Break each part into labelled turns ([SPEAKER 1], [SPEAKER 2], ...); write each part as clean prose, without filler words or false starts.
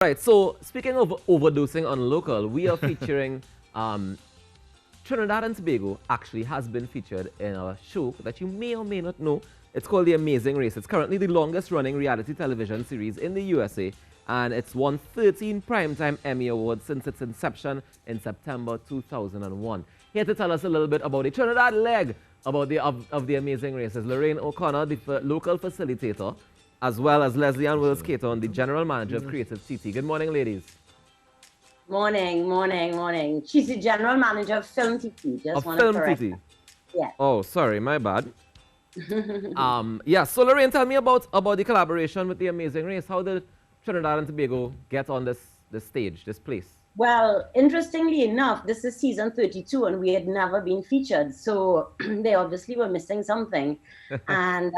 [SPEAKER 1] Right, so speaking of overdosing on local, we are featuring Trinidad and Tobago actually has been featured in a show that you may or may not know. It's called The Amazing Race. It's currently the longest running reality television series in the USA, and it's won 13 Primetime Emmy Awards since its inception in September 2001. Here to tell us a little bit about the Trinidad leg of The Amazing Race is Lorraine O'Connor, the local facilitator, as well as Leslie Ann Wills Caton, the general manager of Creative TT. Good morning, ladies.
[SPEAKER 2] Morning. She's the general manager of Film TT. Just want to correct.
[SPEAKER 1] Film TT.
[SPEAKER 2] Yeah.
[SPEAKER 1] Oh, sorry, my bad. Yeah. So Lorraine, tell me about the collaboration with The Amazing Race. How did Trinidad and Tobago get on this stage, this place?
[SPEAKER 2] Well, interestingly enough, this is season 32, and we had never been featured, so they obviously were missing something, and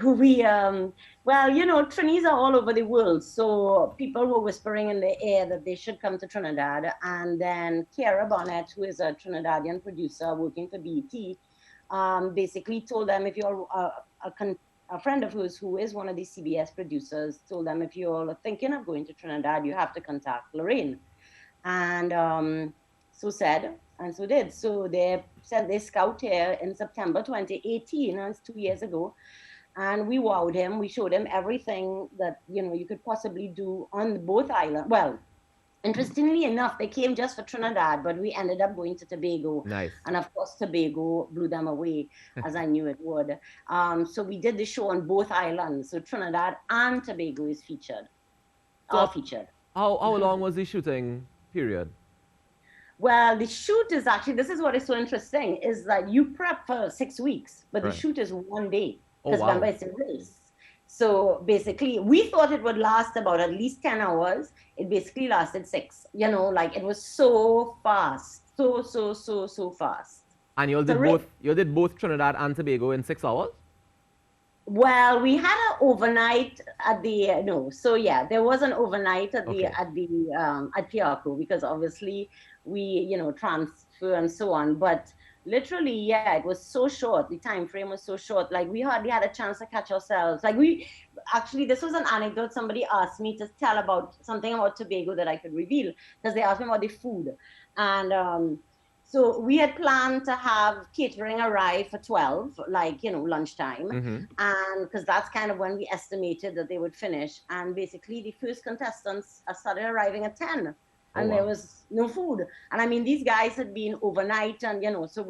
[SPEAKER 2] well, you know, Trinis are all over the world, so people were whispering in the air that they should come to Trinidad, and then Kiara Bonnet, who is a Trinidadian producer working for BET, basically told them, if you're a friend of hers who is one of the CBS producers, told them, if you're thinking of going to Trinidad, you have to contact Lorraine. And so said, and so did. So they sent their scout here in September 2018, and it's 2 years ago. And we wowed him. We showed him everything that, you know, you could possibly do on both islands. Well, interestingly enough, they came just for Trinidad, but we ended up going to Tobago.
[SPEAKER 1] Nice.
[SPEAKER 2] And of course, Tobago blew them away, as I knew it would. So we did the show on both islands. So Trinidad and Tobago is featured. Featured.
[SPEAKER 1] How long was the shooting period?
[SPEAKER 2] Well, the shoot is actually, this is what is so interesting, is that you prep for 6 weeks, but the shoot is 1 day. Because remember, it's a race. So basically, we thought it would last about at least 10 hours. It basically lasted 6. You know, like, it was so fast. So fast.
[SPEAKER 1] And you did both Trinidad and Tobago in 6 hours?
[SPEAKER 2] Well, we had an overnight at the so yeah, there was an overnight at at Piarco, because obviously we, you know, transfer and so on. But literally, yeah, it was so short. The time frame was so short. Like, we hardly had a chance to catch ourselves. Like, actually, this was an anecdote somebody asked me to tell about something about Tobago that I could reveal, because they asked me about the food. And so we had planned to have catering arrive for 12, like, you know, lunchtime. And because that's kind of when we estimated that they would finish. And basically, the first contestants started arriving at 10. And there was no food. And I mean, these guys had been overnight, and, you know, so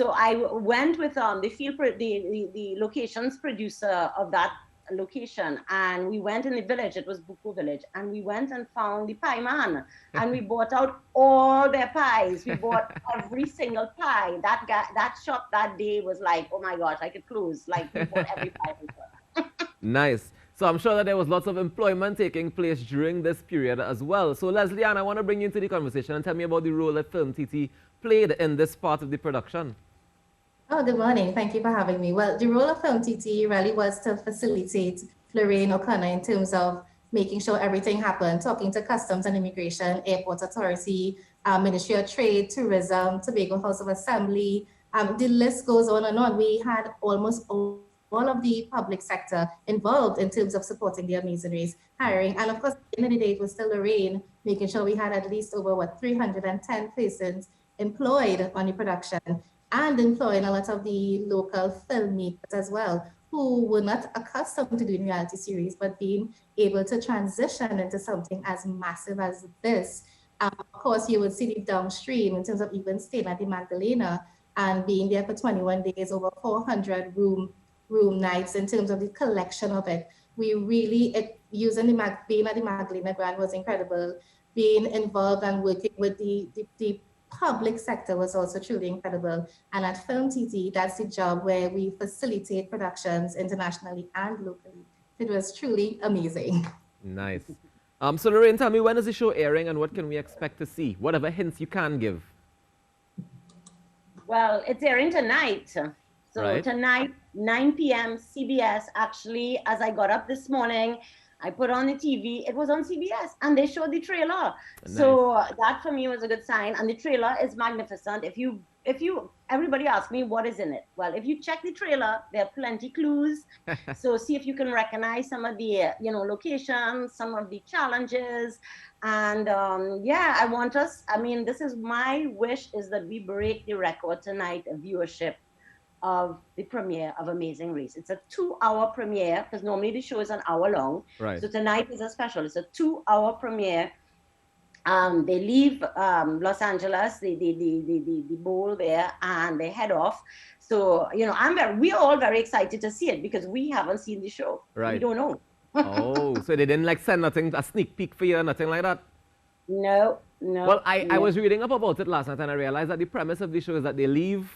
[SPEAKER 2] I went with the locations producer of that location, and we went in the village. It was Buko village, and we went and found the pie man, and we bought out all their pies. We bought every single pie. That shop that day was like, oh my gosh, I could close. Like, we bought every pie.
[SPEAKER 1] Nice. So I'm sure that there was lots of employment taking place during this period as well. So Leslie Ann, I want to bring you into the conversation and tell me about the role that Film TT played in this part of the production.
[SPEAKER 3] Oh, good morning. Thank you for having me. Well, the role of Film TT really was to facilitate Lorraine O'Connor in terms of making sure everything happened, talking to Customs and Immigration, Airport Authority, Ministry of Trade, Tourism, Tobago House of Assembly. The list goes on and on. We had almost all of the public sector involved in terms of supporting the Amazing Race, hiring. And of course, at the end of the day, it was still Lorraine making sure we had at least over 310 persons employed on the production, and employing a lot of the local filmmakers as well, who were not accustomed to doing reality series, but being able to transition into something as massive as this. Of course, you would see the downstream in terms of even staying at the Magdalena and being there for 21 days, over 400 room nights. In terms of the collection of it, we really, being at the Magdalena Grand was incredible. Being involved and working with the public sector was also truly incredible. And at Film TT, that's the job where we facilitate productions internationally and locally. It was truly amazing.
[SPEAKER 1] Nice. So Lorraine, tell me, when is the show airing and what can we expect to see? Whatever hints you can give.
[SPEAKER 2] Well, it's airing tonight. So tonight, 9 p.m. CBS. Actually, as I got up this morning, I put on the TV. It was on CBS, and they showed the trailer. Nice. So that for me was a good sign. And the trailer is magnificent. If you everybody asks me what is in it. Well, if you check the trailer, there are plenty clues. So see if you can recognize some of the, locations, some of the challenges. And yeah, this is my wish, is that we break the record tonight of viewership of the premiere of Amazing Race. It's a 2-hour premiere, because normally the show is an hour long.
[SPEAKER 1] Right.
[SPEAKER 2] So tonight is a special. It's a 2-hour premiere. They leave Los Angeles, the bowl there, and they head off. So, we're all very excited to see it, because we haven't seen the show.
[SPEAKER 1] Right.
[SPEAKER 2] We don't know.
[SPEAKER 1] Oh, so they didn't send nothing, a sneak peek for you, nothing like that?
[SPEAKER 2] No.
[SPEAKER 1] Well, I was reading up about it last night, and I realized that the premise of the show is that they leave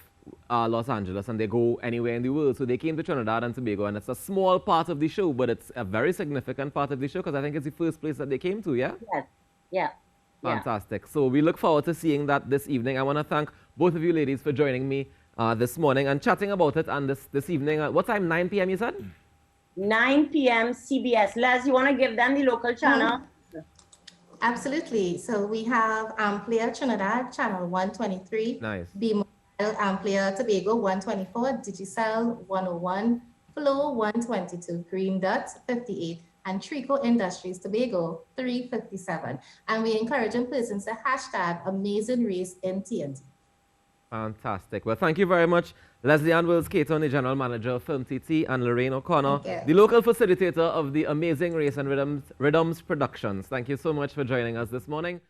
[SPEAKER 1] Los Angeles and they go anywhere in the world. So they came to Trinidad and Tobago, and it's a small part of the show, but it's a very significant part of the show, because I think it's the first place that they came to, yeah?
[SPEAKER 2] Yes. Yeah.
[SPEAKER 1] Fantastic. So we look forward to seeing that this evening. I want to thank both of you ladies for joining me this morning and chatting about it. And this evening, what time? 9 p.m. you said?
[SPEAKER 2] 9 p.m. CBS. Les, you want to give them the local channel?
[SPEAKER 3] Absolutely. So we have Amplify Trinidad, channel 123.
[SPEAKER 1] Nice.
[SPEAKER 3] B-Mobile, Amplify Tobago, 124. Digicel, 101. Flow, 122. Green Dot, 58. And Trico Industries Tobago, 357. And we encouraging persons to hashtag Amazing Race in TNT.
[SPEAKER 1] Fantastic. Well, thank you very much, Leslie Ann Wills-Caton, the General Manager of Film TT, and Lorraine O'Connor, the local facilitator of the Amazing Race and Rhythms Productions. Thank you so much for joining us this morning.